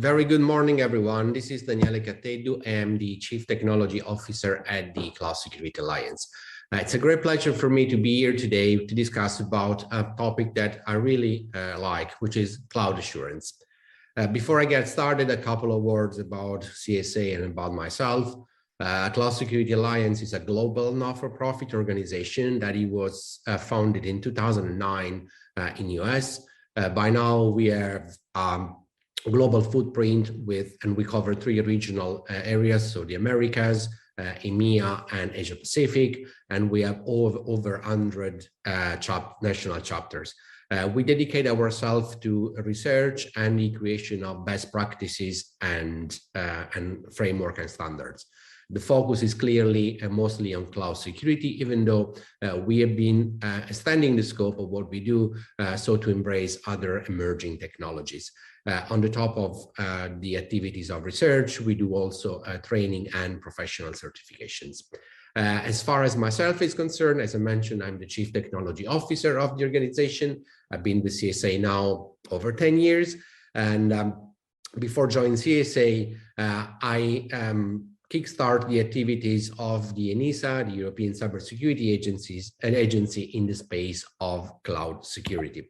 Very good morning, everyone. This is Danielle Catteddu. I am the Chief Technology Officer at the Cloud Security Alliance. It's a great pleasure for me to be here today to discuss about a topic that I really like, which is cloud assurance. Before I get started, a couple of words about CSA and about myself. Cloud Security Alliance is a global not-for-profit organization that it was founded in 2009 in US. By now, we have global footprint and we cover 3 regional areas, so the Americas, EMEA, and Asia Pacific, and we have over 100 national chapters. We dedicate ourselves to research and the creation of best practices and framework and standards. The focus is clearly mostly on cloud security, even though we have been extending the scope of what we do so to embrace other emerging technologies. On the top of the activities of research, we do also training and professional certifications. As far as myself is concerned, as I mentioned, I'm the Chief Technology Officer of the organization. I've been with CSA now over 10 years. And before joining CSA, I kickstart the activities of the ENISA, the European Cybersecurity Agency in the space of cloud security.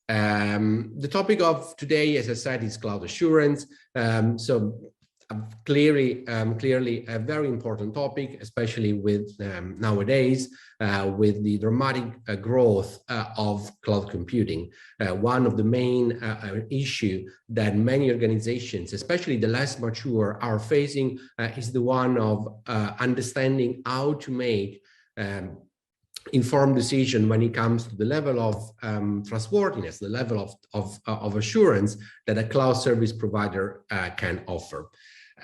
The topic of today, as I said, is cloud assurance. So clearly a very important topic, especially with nowadays, with the dramatic growth of cloud computing. One of the main issue that many organizations, especially the less mature, are facing is the one of understanding how to make informed decision when it comes to the level of trustworthiness, the level of assurance that a cloud service provider can offer.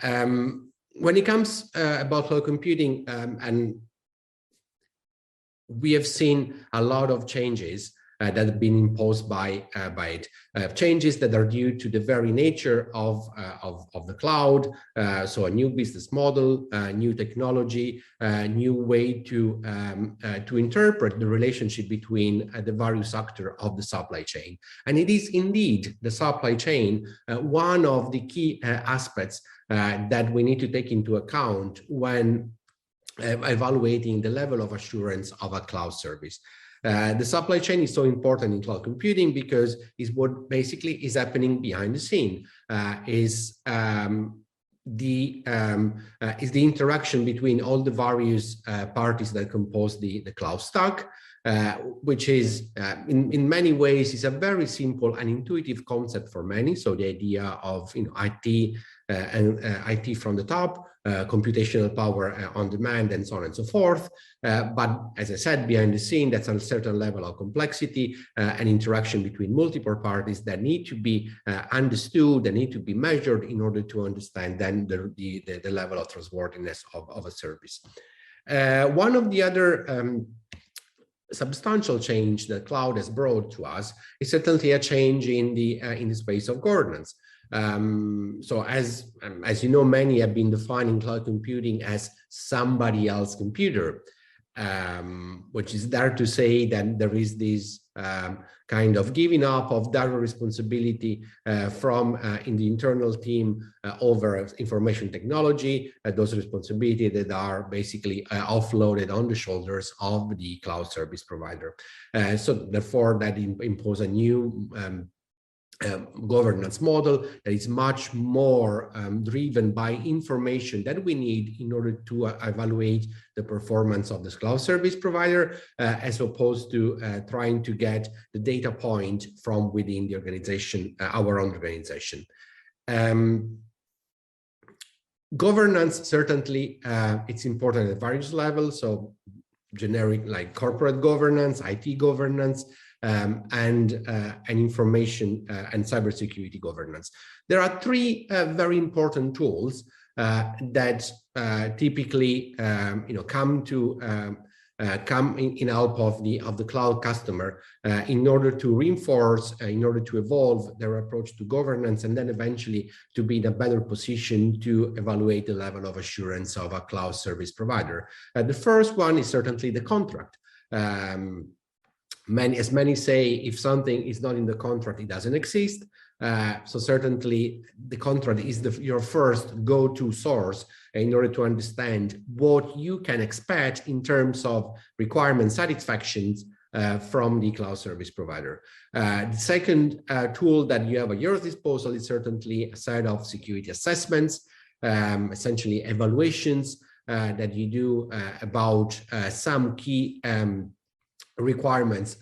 When it comes about cloud computing, and we have seen a lot of changes that have been imposed by it, changes that are due to the very nature of the cloud. So a new business model, new technology, new way to interpret the relationship between the various actors of the supply chain. And it is indeed the supply chain one of the key aspects that we need to take into account when evaluating the level of assurance of a cloud service. The supply chain is so important in cloud computing because it's what basically is happening behind the scene, is the interaction between all the various parties that compose the cloud stack, which is in many ways is a very simple and intuitive concept for many. So the idea of IT and IT from the top, computational power on demand, and so on and so forth. But as I said, behind the scene, that's a certain level of complexity and interaction between multiple parties that need to be understood, that need to be measured in order to understand then the level of trustworthiness of a service. One of the other substantial change that cloud has brought to us is certainly a change in the space of governance. So as you know, many have been defining cloud computing as somebody else's computer, which is there to say that there is this kind of giving up of direct responsibility from in the internal team over information technology, those responsibilities that are basically offloaded on the shoulders of the cloud service provider. So therefore that imposes a new governance model that is much more driven by information that we need in order to evaluate the performance of this cloud service provider, as opposed to trying to get the data point from within the organization, our own organization. Governance, certainly, it's important at various levels. So generic like corporate governance, IT governance, and information and cybersecurity governance. There are 3 very important tools that typically come in help of the cloud customer in order to reinforce, in order to evolve their approach to governance, and then eventually to be in a better position to evaluate the level of assurance of a cloud service provider. The first one is certainly the contract. As many say, if something is not in the contract, it doesn't exist. So certainly the contract is your first go-to source in order to understand what you can expect in terms of requirement satisfactions from the cloud service provider. The second tool that you have at your disposal is certainly a set of security assessments, essentially evaluations that you do about some key requirements,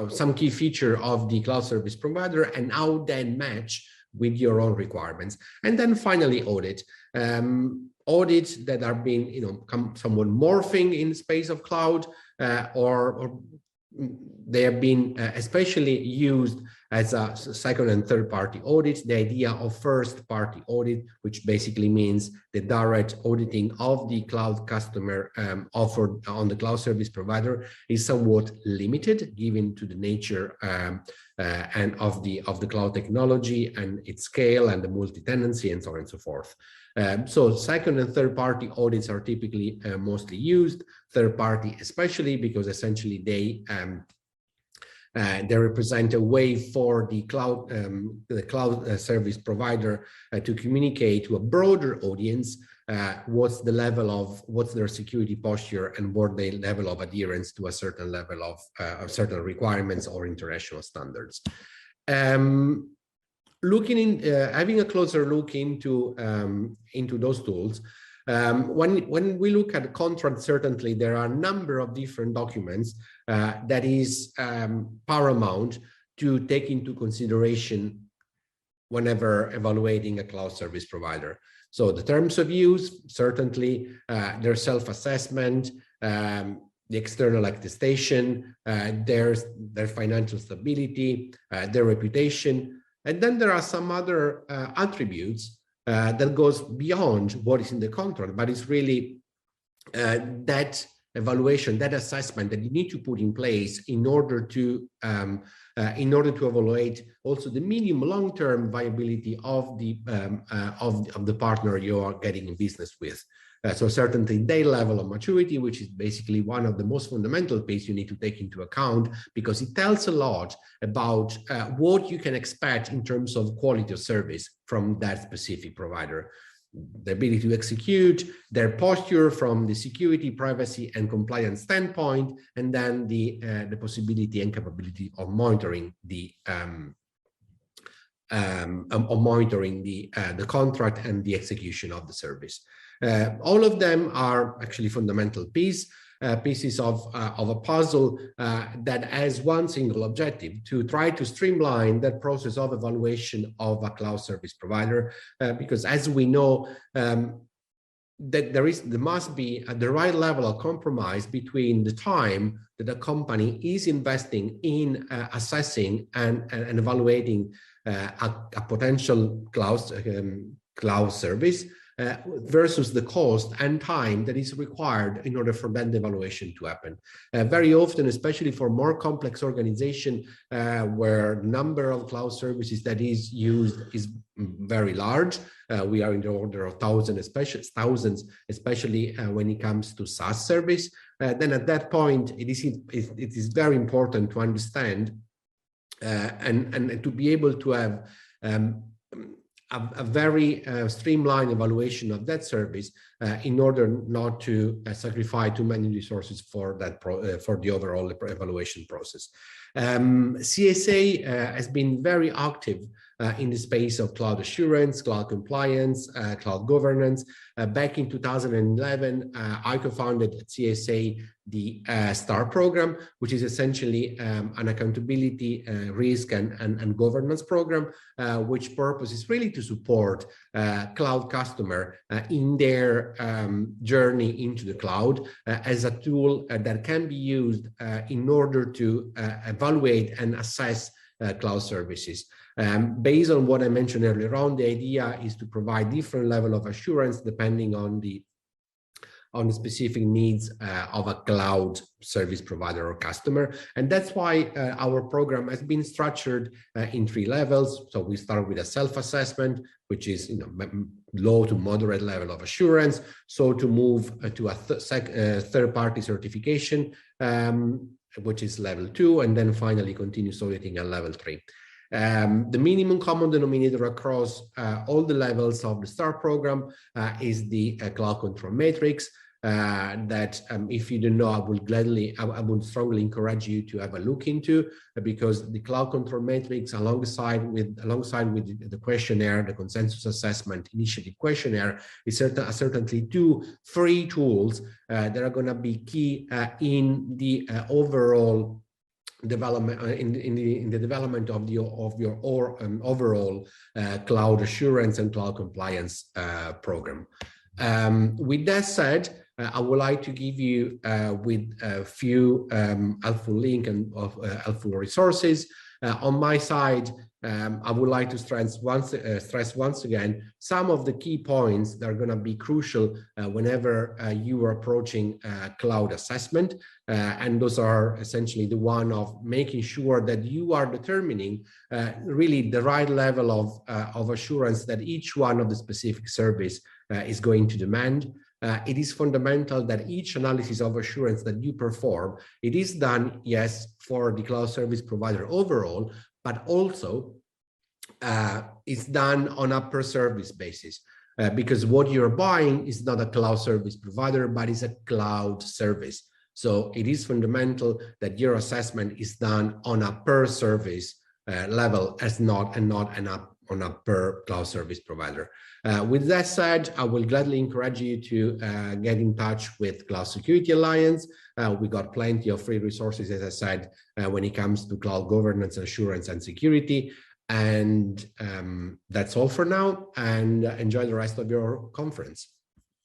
some key feature of the cloud service provider and how they match with your own requirements. And then finally audits that are being, somewhat morphing in the space of cloud, or they have been especially used as a second and third party audit. The idea of first party audit, which basically means the direct auditing of the cloud customer offered on the cloud service provider, is somewhat limited given to the nature and of the cloud technology and its scale and the multi-tenancy and so on and so forth. So second and third party audits are typically mostly used, third party especially because essentially they represent a way for the cloud service provider to communicate to a broader audience what's their security posture and what their level of adherence to a certain level of certain requirements or international standards. Having a closer look into those tools, when we look at the contract, certainly there are a number of different documents that is paramount to take into consideration whenever evaluating a cloud service provider. So the terms of use, certainly their self-assessment, the external attestation, their financial stability, their reputation. And then there are some other attributes that goes beyond what is in the contract, but it's really that evaluation, that assessment that you need to put in place in order to evaluate also the medium long-term viability of the partner you are getting in business with. So certainly their level of maturity, which is basically one of the most fundamental pieces you need to take into account, because it tells a lot about what you can expect in terms of quality of service from that specific provider. The ability to execute, their posture from the security, privacy, and compliance standpoint, and then the possibility and capability of monitoring the contract and the execution of the service. All of them are actually fundamental pieces of a puzzle that has one single objective: to try to streamline that process of evaluation of a cloud service provider, because as we know, that there must be the right level of compromise between the time that a company is investing in assessing and evaluating a potential cloud service versus the cost and time that is required in order for that evaluation to happen. Very often, especially for more complex organization where the number of cloud services that is used is very large, we are in the order of thousands, especially when it comes to SaaS service, then at that point, it is very important to understand and to be able to have a very streamlined evaluation of that service in order not to sacrifice too many resources for that for the overall evaluation process. CSA has been very active in the space of cloud assurance, cloud compliance, cloud governance. Back in 2011, I co-founded at CSA the STAR program, which is essentially an accountability, risk, and governance program, which purpose is really to support cloud customer in their journey into the cloud as a tool that can be used in order to evaluate and assess cloud services. Based on what I mentioned earlier on, the idea is to provide different level of assurance depending on the specific needs of a cloud service provider or customer. And that's why our program has been structured in 3 levels. So we start with a self-assessment, which is low to moderate level of assurance. So to move to a third-party certification, which is level 2, and then finally continuous auditing at level 3. The minimum common denominator across all the levels of the STAR program is the cloud control matrix. That if you don't know, I would strongly encourage you to have a look into, because the cloud control matrix alongside with the questionnaire, the consensus assessment initiative questionnaire, is certainly two free tools that are going to be key in the overall development in the development of your overall cloud assurance and cloud compliance program. With that said, I would like to give you with a few helpful links and helpful resources. On my side, I would like to stress once again some of the key points that are going to be crucial whenever you are approaching cloud assessment. And those are essentially the one of making sure that you are determining really the right level of assurance that each one of the specific service is going to demand. It is fundamental that each analysis of assurance that you perform, it is done, yes, for the cloud service provider overall, but also it's done on a per service basis. Because what you're buying is not a cloud service provider, but it's a cloud service. So it is fundamental that your assessment is done on a per service level, on a per cloud service provider. With that said, I will gladly encourage you to get in touch with Cloud Security Alliance. We got plenty of free resources, as I said, when it comes to cloud governance, assurance, and security. And that's all for now, and enjoy the rest of your conference.